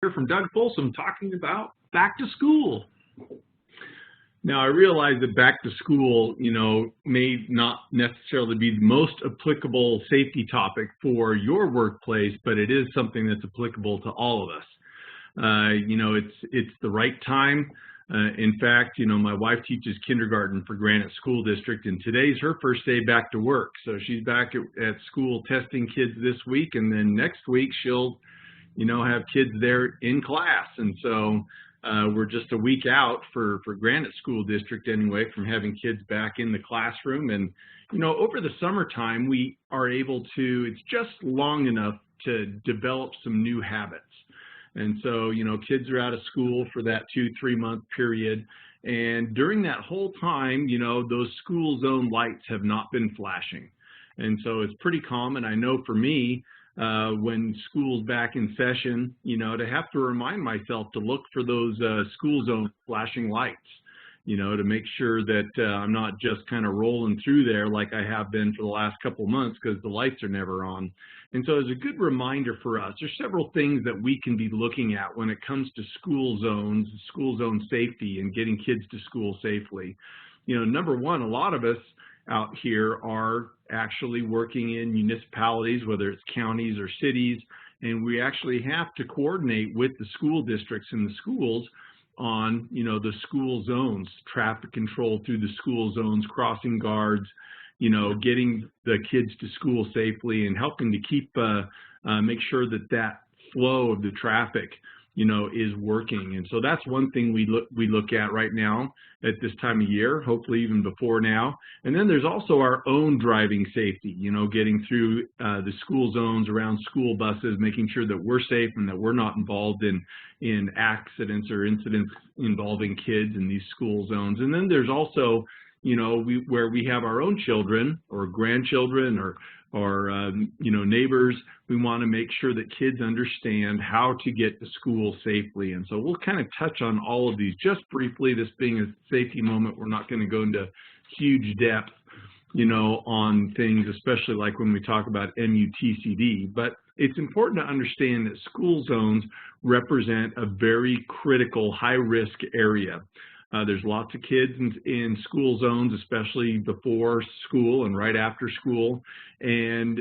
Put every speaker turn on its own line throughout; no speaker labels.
Here from Doug Folsom talking about back to school. Now, I realize that back to school, may not necessarily be the most applicable safety topic for your workplace, but it is something that's applicable to all of us. It's the right time. In fact, my wife teaches kindergarten for Granite School District, and today's her first day back to work. So she's back at school testing kids this week, and then next week she'll have kids there in class. And so we're just a week out for Granite School District anyway from having kids back in the classroom. And, over the summertime, we are able to, it's just long enough to develop some new habits. And so, kids are out of school for that 2-3 month period. And during that whole time, those school zone lights have not been flashing. And so it's pretty common. I know for me, when school's back in session, to have to remind myself to look for those school zone flashing lights, to make sure that I'm not just kind of rolling through there like I have been for the last couple of months because the lights are never on. And so as a good reminder for us, there's several things that we can be looking at when it comes to school zones, school zone safety, and getting kids to school safely. Number one, a lot of us out here are actually working in municipalities, whether it's counties or cities, and we actually have to coordinate with the school districts and the schools on, the school zones, traffic control through the school zones, crossing guards, getting the kids to school safely and helping to keep, make sure that flow of the traffic, is working. And so that's one thing we look at right now at this time of year, hopefully even before now. And then there's also our own driving safety, getting through the school zones around school buses, making sure that we're safe and that we're not involved in accidents or incidents involving kids in these school zones. And then there's also, where we have our own children or grandchildren or neighbors, we want to make sure that kids understand how to get to school safely. And so we'll kind of touch on all of these just briefly, this being a safety moment. We're not going to go into huge depth, on things, especially like when we talk about MUTCD. But it's important to understand that school zones represent a very critical high-risk area. There's lots of kids in school zones, especially before school and right after school. And,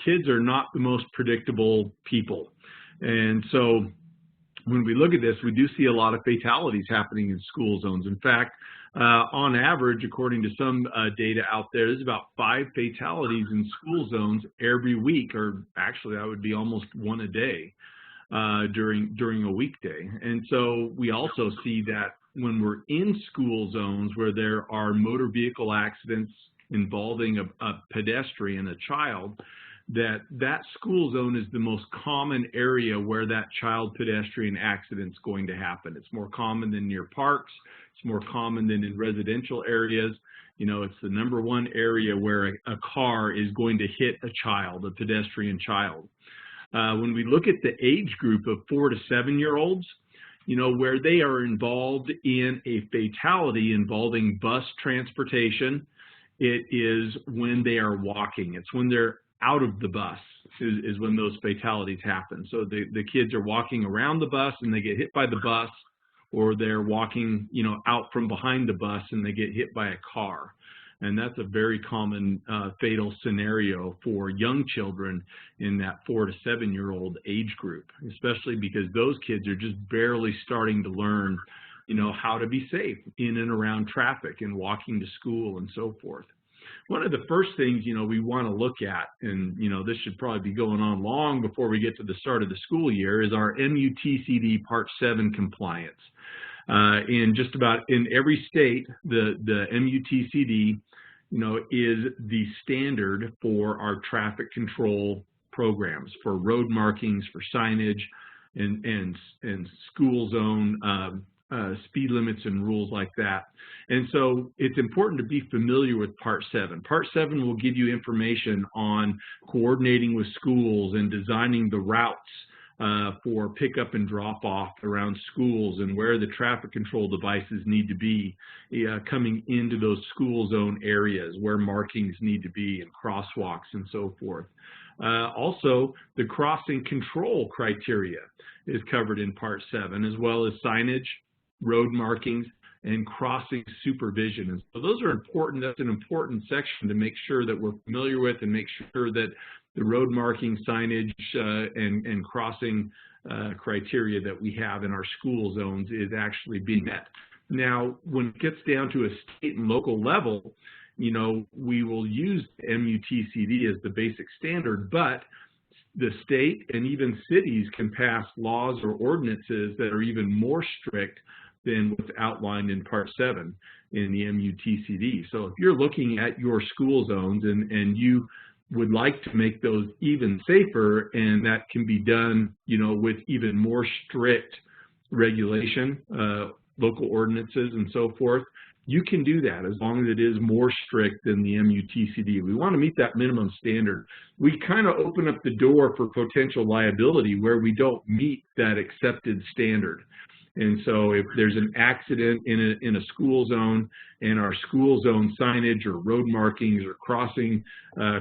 kids are not the most predictable people. And so when we look at this, we do see a lot of fatalities happening in school zones. In fact, on average, according to some data out there's about 5 fatalities in school zones every week, or actually that would be almost one a day during a weekday. And so we also see that when we're in school zones where there are motor vehicle accidents involving a pedestrian, a child, that school zone is the most common area where that child pedestrian accident is going to happen. It's more common than near parks. It's more common than in residential areas. It's the number one area where a car is going to hit a child, a pedestrian child. When we look at the age group of 4 to 7-year-olds, where they are involved in a fatality involving bus transportation, it is when they are walking. It's when they're out of the bus is when those fatalities happen. So the kids are walking around the bus and they get hit by the bus, or they're walking, out from behind the bus and they get hit by a car. And that's a very common fatal scenario for young children in that 4 to 7-year-old age group, especially because those kids are just barely starting to learn, how to be safe in and around traffic and walking to school and so forth. One of the first things, we want to look at, and, this should probably be going on long before we get to the start of the school year, is our MUTCD Part 7 compliance. In just about in every state, the MUTCD, is the standard for our traffic control programs, for road markings, for signage, and school zone speed limits and rules like that. And so it's important to be familiar with Part 7. Part 7 will give you information on coordinating with schools and designing the routes for pickup and drop off around schools and where the traffic control devices need to be coming into those school zone areas, where markings need to be and crosswalks and so forth. Also, the crossing control criteria is covered in Part 7, as well as signage, road markings, and crossing supervision. And so those are important. That's an important section to make sure that we're familiar with and make sure that the road marking, signage, and crossing criteria that we have in our school zones is actually being met. Now, when it gets down to a state and local level, you know, we will use MUTCD as the basic standard, but the state and even cities can pass laws or ordinances that are even more strict than what's outlined in Part 7 in the MUTCD. So if you're looking at your school zones and you would like to make those even safer, and that can be done, you know, with even more strict regulation, local ordinances and so forth, you can do that as long as it is more strict than the MUTCD. We want to meet that minimum standard. We kind of open up the door for potential liability where we don't meet that accepted standard. And so if there's an accident in a school zone and our school zone signage or road markings or crossing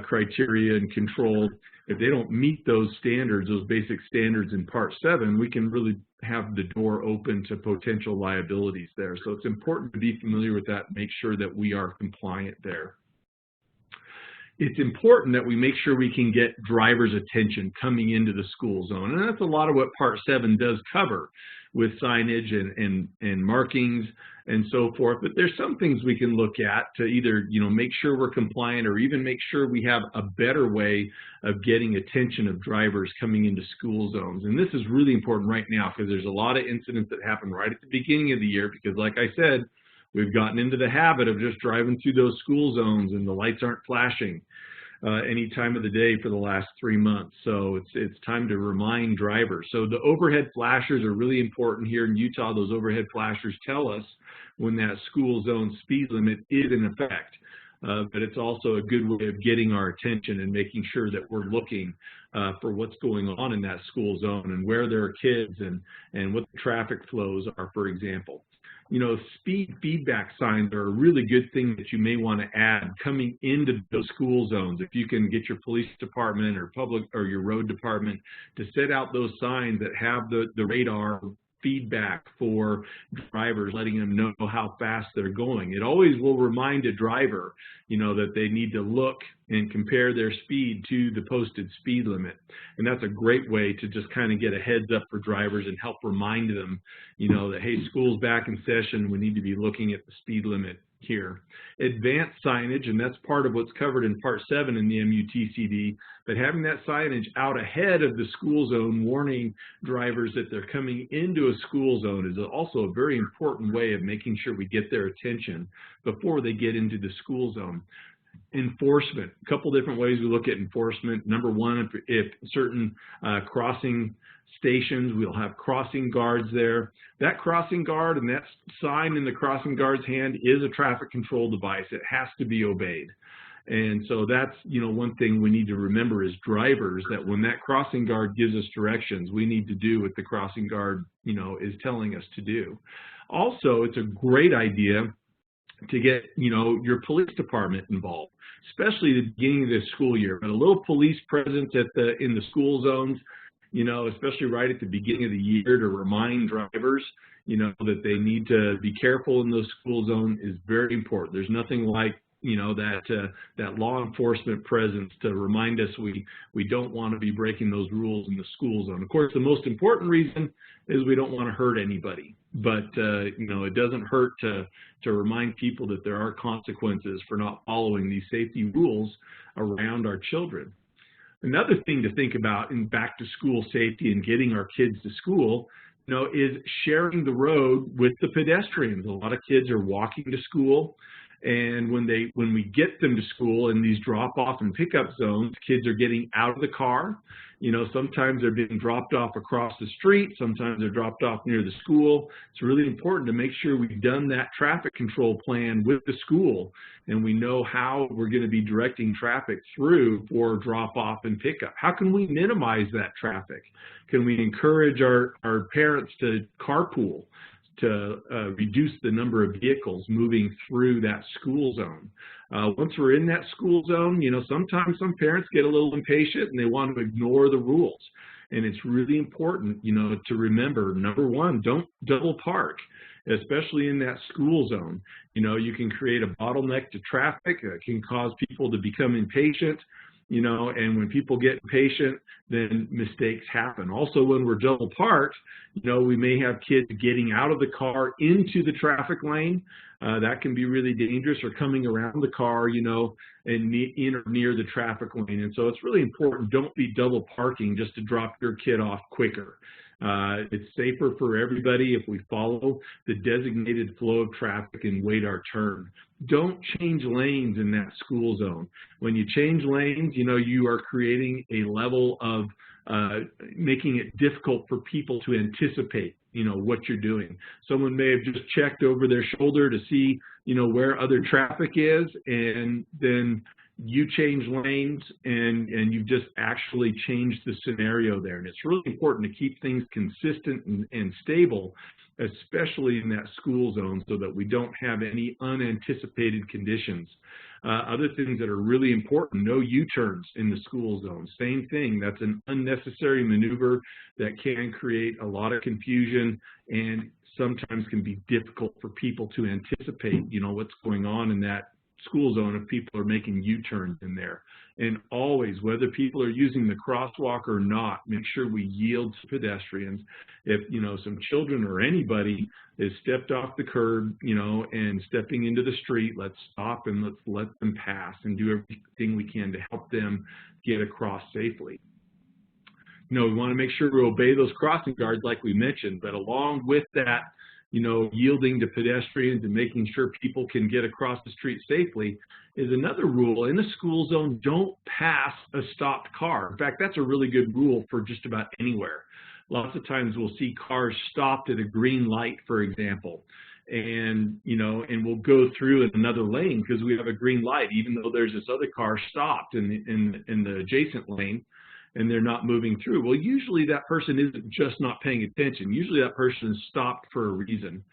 criteria and control, if they don't meet those standards, those basic standards in Part 7, we can really have the door open to potential liabilities there. So it's important to be familiar with that, make sure that we are compliant there. It's important that we make sure we can get drivers' attention coming into the school zone. And that's a lot of what Part 7 does cover with signage and markings and so forth. But there's some things we can look at to either, you know, make sure we're compliant or even make sure we have a better way of getting attention of drivers coming into school zones. And this is really important right now because there's a lot of incidents that happen right at the beginning of the year because, like I said, we've gotten into the habit of just driving through those school zones and the lights aren't flashing any time of the day for the last 3 months. So it's time to remind drivers. So the overhead flashers are really important here in Utah. Those overhead flashers tell us when that school zone speed limit is in effect. But it's also a good way of getting our attention and making sure that we're looking for what's going on in that school zone and where there are kids and what the traffic flows are, for example. You know, speed feedback signs are a really good thing that you may want to add coming into those school zones. If you can get your police department or public or your road department to set out those signs that have the radar feedback for drivers, letting them know how fast they're going. It always will remind a driver, you know, that they need to look and compare their speed to the posted speed limit. And that's a great way to just kind of get a heads up for drivers and help remind them, you know, that, hey, school's back in session, we need to be looking at the speed limit here. Advanced signage, and that's part of what's covered in Part 7 in the MUTCD, but having that signage out ahead of the school zone warning drivers that they're coming into a school zone is also a very important way of making sure we get their attention before they get into the school zone. Enforcement, a couple different ways we look at enforcement. Number one, if certain crossing stations, we'll have crossing guards there. That crossing guard and that sign in the crossing guard's hand is a traffic control device. It has to be obeyed. And so that's, you know, one thing we need to remember as drivers, that when that crossing guard gives us directions, we need to do what the crossing guard, you know, is telling us to do. Also, it's a great idea to get, you know, your police department involved, especially at the beginning of this school year. But a little police presence in the school zones, you know, especially right at the beginning of the year to remind drivers, you know, that they need to be careful in those school zones is very important. There's nothing like, you know, that law enforcement presence to remind us we don't want to be breaking those rules in the school zone. Of course, the most important reason is we don't want to hurt anybody. But, you know, it doesn't hurt to remind people that there are consequences for not following these safety rules around our children. Another thing to think about in back to school safety and getting our kids to school, you know, is sharing the road with the pedestrians. A lot of kids are walking to school, and when we get them to school in these drop-off and pickup zones, kids are getting out of the car. You know, sometimes they're being dropped off across the street, sometimes they're dropped off near the school. It's really important to make sure we've done that traffic control plan with the school and we know how we're going to be directing traffic through for drop-off and pickup. How can we minimize that traffic? Can we encourage our parents to carpool to reduce the number of vehicles moving through that school zone. Once we're in that school zone, you know, sometimes some parents get a little impatient and they want to ignore the rules. And it's really important, you know, to remember, number one, don't double park, especially in that school zone. You know, you can create a bottleneck to traffic. It can cause people to become impatient, you know, and when people get impatient, then mistakes happen. Also, when we're double parked, you know, we may have kids getting out of the car into the traffic lane. That can be really dangerous, or coming around the car, you know, and in or near the traffic lane. And so it's really important, don't be double parking just to drop your kid off quicker. It's safer for everybody if we follow the designated flow of traffic and wait our turn. Don't change lanes in that school zone. When you change lanes, you know, you are creating a level of making it difficult for people to anticipate, you know, what you're doing. Someone may have just checked over their shoulder to see, you know, where other traffic is, and then you change lanes and you've just actually changed the scenario there. And it's really important to keep things consistent and stable, especially in that school zone, so that we don't have any unanticipated conditions. Other things that are really important, no U-turns in the school zone. Same thing, that's an unnecessary maneuver that can create a lot of confusion and sometimes can be difficult for people to anticipate, you know, what's going on in that school zone if people are making U-turns in there. And always, whether people are using the crosswalk or not, make sure we yield to pedestrians. If, you know, some children or anybody is stepped off the curb, you know, and stepping into the street, let's stop and let's let them pass and do everything we can to help them get across safely. You know, we want to make sure we obey those crossing guards like we mentioned, but along with that, you know, yielding to pedestrians and making sure people can get across the street safely is another rule. In a school zone, don't pass a stopped car. In fact, that's a really good rule for just about anywhere. Lots of times we'll see cars stopped at a green light, for example, and, you know, and we'll go through in another lane because we have a green light, even though there's this other car stopped in the adjacent lane, and they're not moving through. Well, usually that person isn't just not paying attention. Usually that person is stopped for a reason.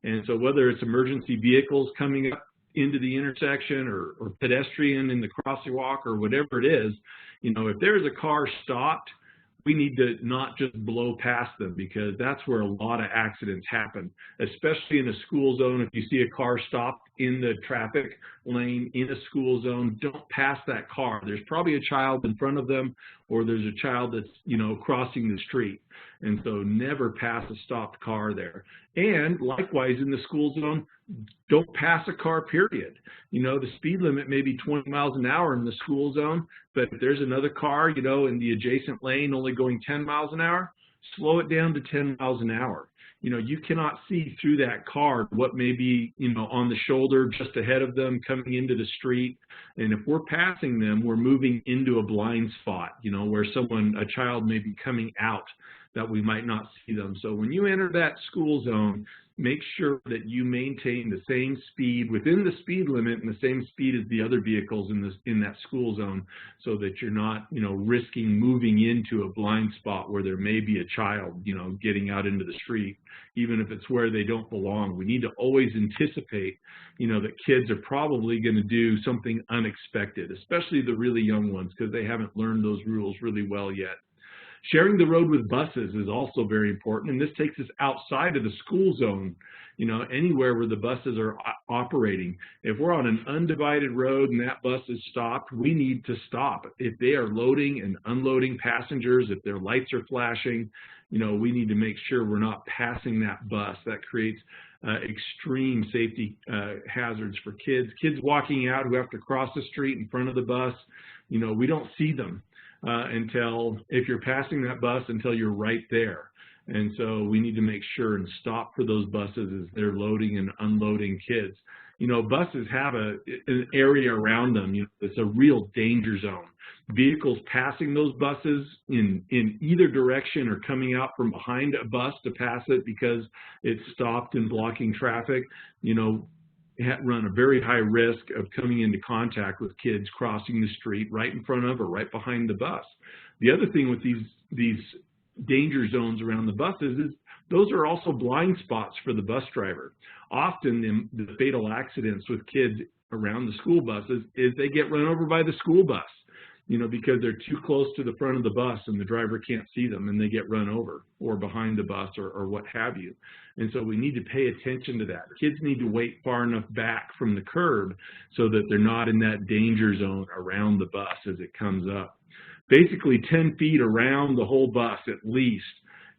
And so whether it's emergency vehicles coming up into the intersection or pedestrian in the crosswalk or whatever it is, you know, if there's a car stopped, we need to not just blow past them, because that's where a lot of accidents happen, especially in a school zone. If you see a car stopped in the traffic lane in a school zone, don't pass that car. There's probably a child in front of them, or there's a child that's, you know, crossing the street. And so never pass a stopped car there. And likewise, in the school zone, don't pass a car, period. You know, the speed limit may be 20 miles an hour in the school zone, but if there's another car, you know, in the adjacent lane only going 10 miles an hour, slow it down to 10 miles an hour. You know, you cannot see through that car what may be, you know, on the shoulder just ahead of them coming into the street. And if we're passing them, we're moving into a blind spot, you know, where a child may be coming out that we might not see them. So when you enter that school zone, make sure that you maintain the same speed within the speed limit and the same speed as the other vehicles in that school zone, so that you're not, you know, risking moving into a blind spot where there may be a child, you know, getting out into the street, even if it's where they don't belong. We need to always anticipate, you know, that kids are probably going to do something unexpected, especially the really young ones, because they haven't learned those rules really well yet. Sharing the road with buses is also very important, and this takes us outside of the school zone, you know, anywhere where the buses are operating. If we're on an undivided road and that bus is stopped, we need to stop. If they are loading and unloading passengers, if their lights are flashing, you know, we need to make sure we're not passing that bus. That creates extreme safety hazards for kids. Kids walking out who have to cross the street in front of the bus, you know, we don't see them until, if you're passing that bus, until you're right there. And so we need to make sure and stop for those buses as they're loading and unloading kids. You know, buses have an area around them. You know, it's a real danger zone. Vehicles passing those buses in either direction or coming out from behind a bus to pass it because it's stopped and blocking traffic, you know, run a very high risk of coming into contact with kids crossing the street right in front of or right behind the bus. The other thing with these danger zones around the buses is those are also blind spots for the bus driver. Often the fatal accidents with kids around the school buses is they get run over by the school bus, because they're too close to the front of the bus and the driver can't see them and they get run over, or behind the bus, or what have you. And so we need to pay attention to that. Kids need to wait far enough back from the curb so that they're not in that danger zone around the bus as it comes up. Basically 10 feet around the whole bus at least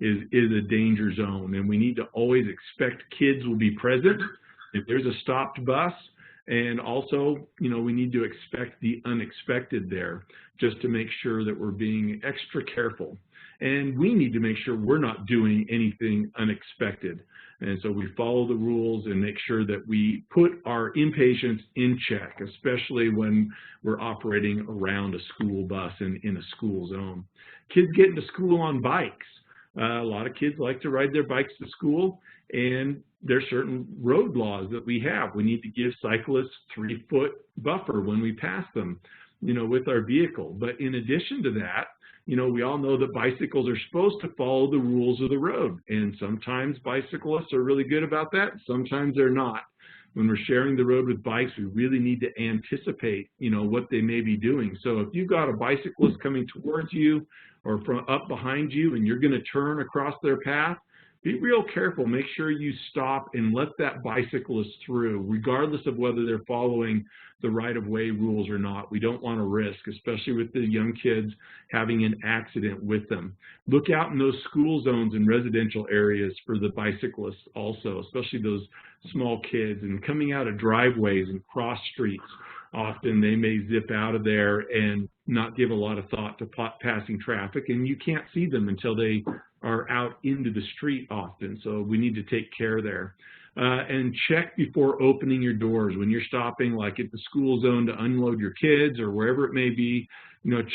is a danger zone, and we need to always expect kids will be present if there's a stopped bus. And also, we need to expect the unexpected there, just to make sure that we're being extra careful. And we need to make sure we're not doing anything unexpected. And so we follow the rules and make sure that we put our impatience in check, especially when we're operating around a school bus and in a school zone. Kids get into school on bikes. A lot of kids like to ride their bikes to school, and there's certain road laws that we have. We need to give cyclists 3-foot buffer when we pass them, with our vehicle. But in addition to that, we all know that bicycles are supposed to follow the rules of the road, and sometimes bicyclists are really good about that, sometimes they're not. When we're sharing the road with bikes, we really need to anticipate, what they may be doing. So if you've got a bicyclist coming towards you or from up behind you and you're going to turn across their path, be real careful. Make sure you stop and let that bicyclist through, regardless of whether they're following the right-of-way rules or not. We don't want to risk, especially with the young kids, having an accident with them. Look out in those school zones and residential areas for the bicyclists also, especially those small kids. And coming out of driveways and cross streets, often they may zip out of there and not give a lot of thought to passing traffic, and you can't see them until they are out into the street often. So we need to take care there. And check before opening your doors. When you're stopping, like at the school zone, to unload your kids or wherever it may be,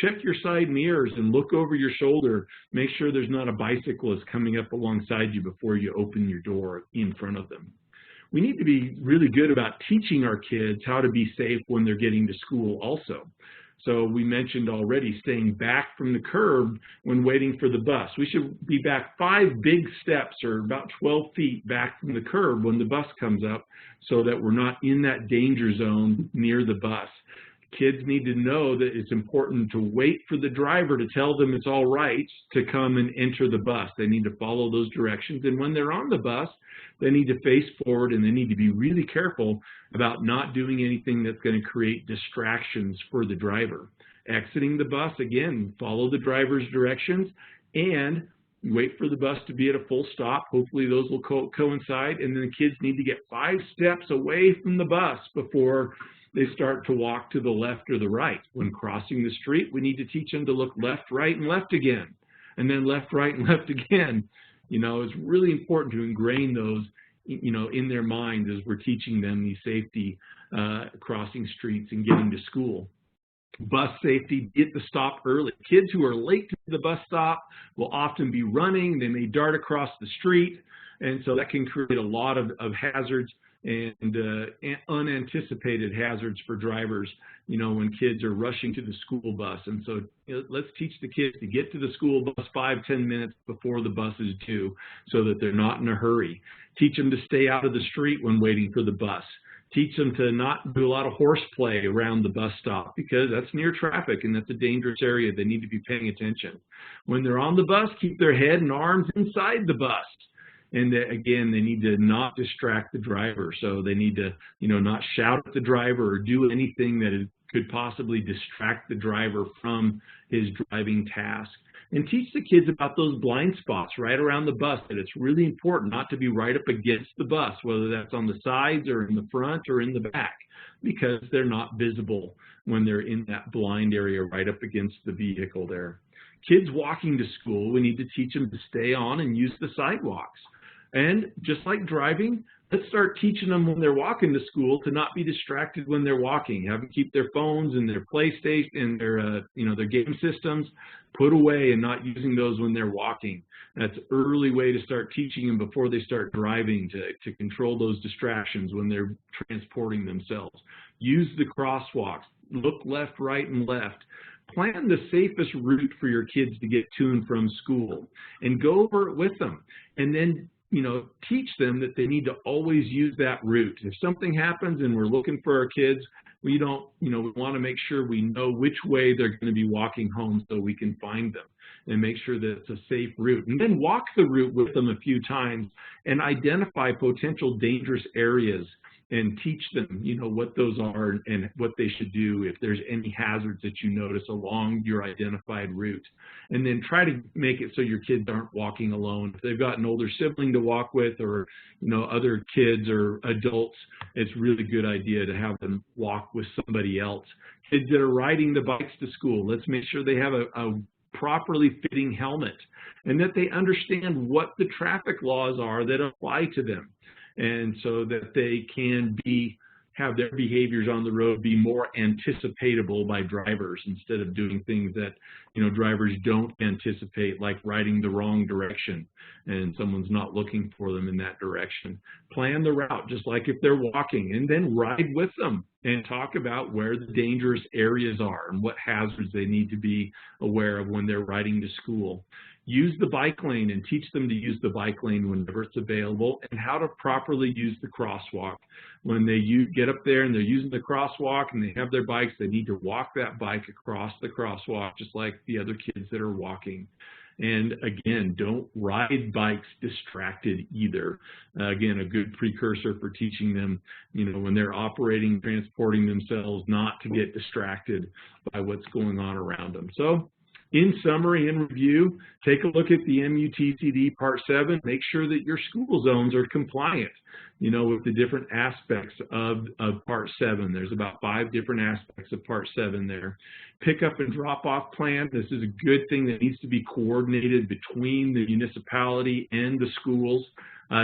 check your side mirrors and look over your shoulder. Make sure there's not a bicyclist coming up alongside you before you open your door in front of them. We need to be really good about teaching our kids how to be safe when they're getting to school also. So we mentioned already staying back from the curb when waiting for the bus. We should be back 5 big steps, or about 12 feet back from the curb when the bus comes up, so that we're not in that danger zone near the bus. Kids need to know that it's important to wait for the driver to tell them it's all right to come and enter the bus. They need to follow those directions. And when they're on the bus, they need to face forward, and they need to be really careful about not doing anything that's going to create distractions for the driver. Exiting the bus, again, follow the driver's directions and wait for the bus to be at a full stop. Hopefully those will coincide. And then the kids need to get 5 steps away from the bus before they start to walk to the left or the right. When crossing the street, we need to teach them to look left, right, and left again, and then left, right, and left again. It's really important to ingrain those, in their minds as we're teaching them these safety crossing streets and getting to school. Bus safety, get the stop early. Kids who are late to the bus stop will often be running. They may dart across the street, and so that can create a lot of hazards and unanticipated hazards for drivers, when kids are rushing to the school bus. And so let's teach the kids to get to the school bus 5-10 minutes before the bus is due so that they're not in a hurry. Teach them to stay out of the street when waiting for the bus. Teach them to not do a lot of horseplay around the bus stop, because that's near traffic and that's a dangerous area. They need to be paying attention. When they're on the bus, keep their head and arms inside the bus. And again, they need to not distract the driver. So they need to, not shout at the driver or do anything that could possibly distract the driver from his driving task. And teach the kids about those blind spots right around the bus, that it's really important not to be right up against the bus, whether that's on the sides or in the front or in the back, because they're not visible when they're in that blind area right up against the vehicle there. Kids walking to school, we need to teach them to stay on and use the sidewalks. And just like driving, let's start teaching them when they're walking to school to not be distracted when they're walking. Have them keep their phones and their PlayStation and their game systems put away and not using those when they're walking. That's an early way to start teaching them before they start driving to control those distractions when they're transporting themselves. Use the crosswalks. Look left, right, and left. Plan the safest route for your kids to get to and from school, and go over it with them. And then, teach them that they need to always use that route. If something happens and we're looking for our kids, we want to make sure we know which way they're going to be walking home so we can find them and make sure that it's a safe route. And then walk the route with them a few times and identify potential dangerous areas and teach them, what those are and what they should do if there's any hazards that you notice along your identified route. And then try to make it so your kids aren't walking alone. If they've got an older sibling to walk with, or, other kids or adults, it's a really good idea to have them walk with somebody else. Kids that are riding the bikes to school, let's make sure they have a properly fitting helmet and that they understand what the traffic laws are that apply to them, and so that they can have their behaviors on the road be more anticipatable by drivers instead of doing things that drivers don't anticipate, like riding the wrong direction and someone's not looking for them in that direction. Plan the route just like if they're walking, and then ride with them and talk about where the dangerous areas are and what hazards they need to be aware of when they're riding to school. Use the bike lane and teach them to use the bike lane whenever it's available, and how to properly use the crosswalk. When they get up there and they're using the crosswalk and they have their bikes, they need to walk that bike across the crosswalk just like the other kids that are walking. And again, don't ride bikes distracted either. Again, a good precursor for teaching them, when they're operating, transporting themselves, not to get distracted by what's going on around them. So, in summary and review, take a look at the MUTCD Part 7. Make sure that your school zones are compliant, with the different aspects of Part 7. There's about 5 different aspects of Part 7 there. Pick up and drop off plan. This is a good thing that needs to be coordinated between the municipality and the schools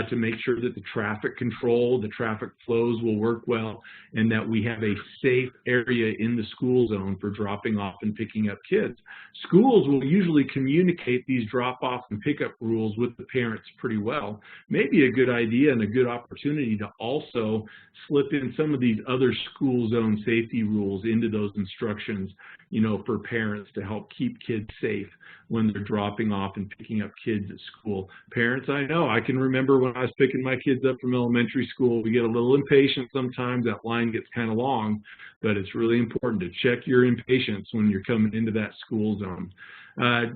to make sure that the traffic control, the traffic flows will work well, and that we have a safe area in the school zone for dropping off and picking up kids. Schools will usually communicate these drop-off and pickup rules with the parents pretty well. Maybe a good idea and a good opportunity to also slip in some of these other school zone safety rules into those instructions, for parents to help keep kids safe when they're dropping off and picking up kids at school. Parents, I can remember when I was picking my kids up from elementary school, we get a little impatient sometimes. That line gets kind of long, but it's really important to check your impatience when you're coming into that school zone.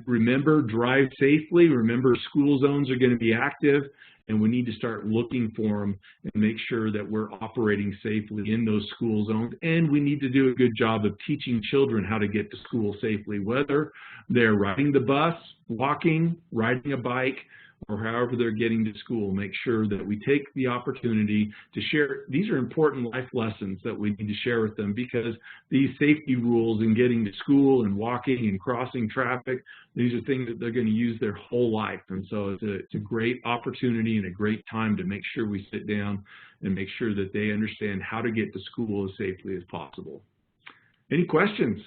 Remember, drive safely. Remember, school zones are going to be active, and we need to start looking for them and make sure that we're operating safely in those school zones. And we need to do a good job of teaching children how to get to school safely, whether they're riding the bus, walking, riding a bike, or however they're getting to school. Make sure that we take the opportunity to share. These are important life lessons that we need to share with them, because these safety rules in getting to school and walking and crossing traffic, these are things that they're going to use their whole life. And so it's a great opportunity and a great time to make sure we sit down and make sure that they understand how to get to school as safely as possible. Any questions?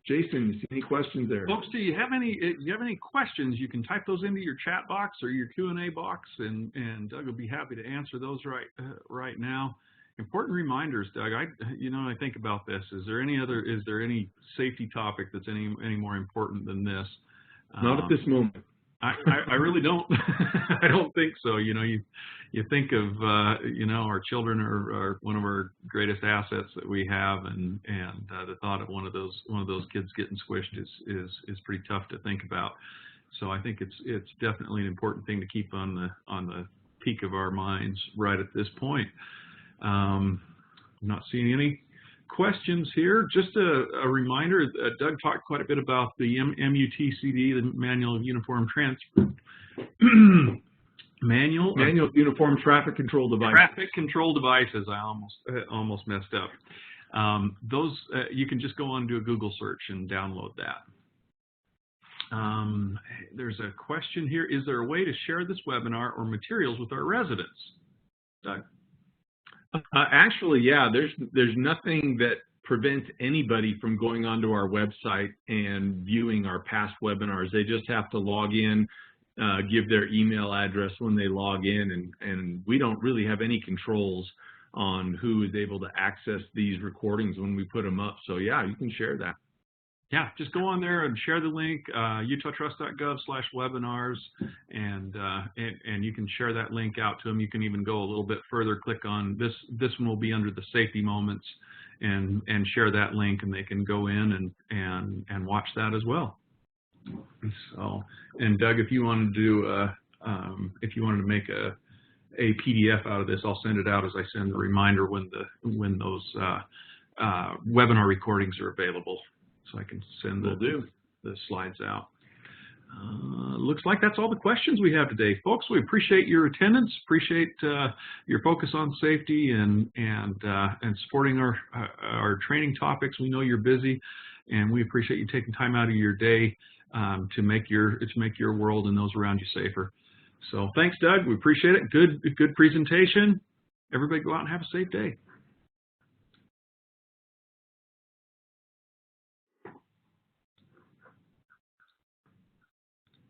Jason, you see any questions there?
Folks, do you have any questions? You can type those into your chat box or your Q&A box, and Doug will be happy to answer those right now. Important reminders, Doug. I think about this. Is there any safety topic that's any more important than this?
Not at this moment.
I really don't. I don't think so. You think of our children are one of our greatest assets that we have, and the thought of one of those kids getting squished is pretty tough to think about. So I think it's definitely an important thing to keep on the peak of our minds right at this point. I'm not seeing any questions here. Just a reminder, Doug talked quite a bit about the MUTCD, the Manual of Uniform Manual of Uniform Traffic Control Devices. Traffic Control Devices. I almost messed up. Those you can just go on and do a Google search and download that. There's a question here. Is there a way to share this webinar or materials with our residents? Doug?
Actually, yeah, there's nothing that prevents anybody from going onto our website and viewing our past webinars. They just have to log in, give their email address when they log in, and we don't really have any controls on who is able to access these recordings when we put them up. So yeah, you can share that.
Yeah, just go on there and share the link, utahtrust.gov/webinars, and you can share that link out to them. You can even go a little bit further, click on this. This one will be under the safety moments, and share that link, and they can go in and watch that as well. So, and Doug, if you wanted to do if you wanted to make a PDF out of this, I'll send it out as I send the reminder when those webinar recordings are available. So I can send the slides out. Looks like that's all the questions we have today, folks. We appreciate your attendance, appreciate your focus on safety and supporting our training topics. We know you're busy, and we appreciate you taking time out of your day to make your world and those around you safer. So thanks, Doug. We appreciate it. Good presentation. Everybody go out and have a safe day.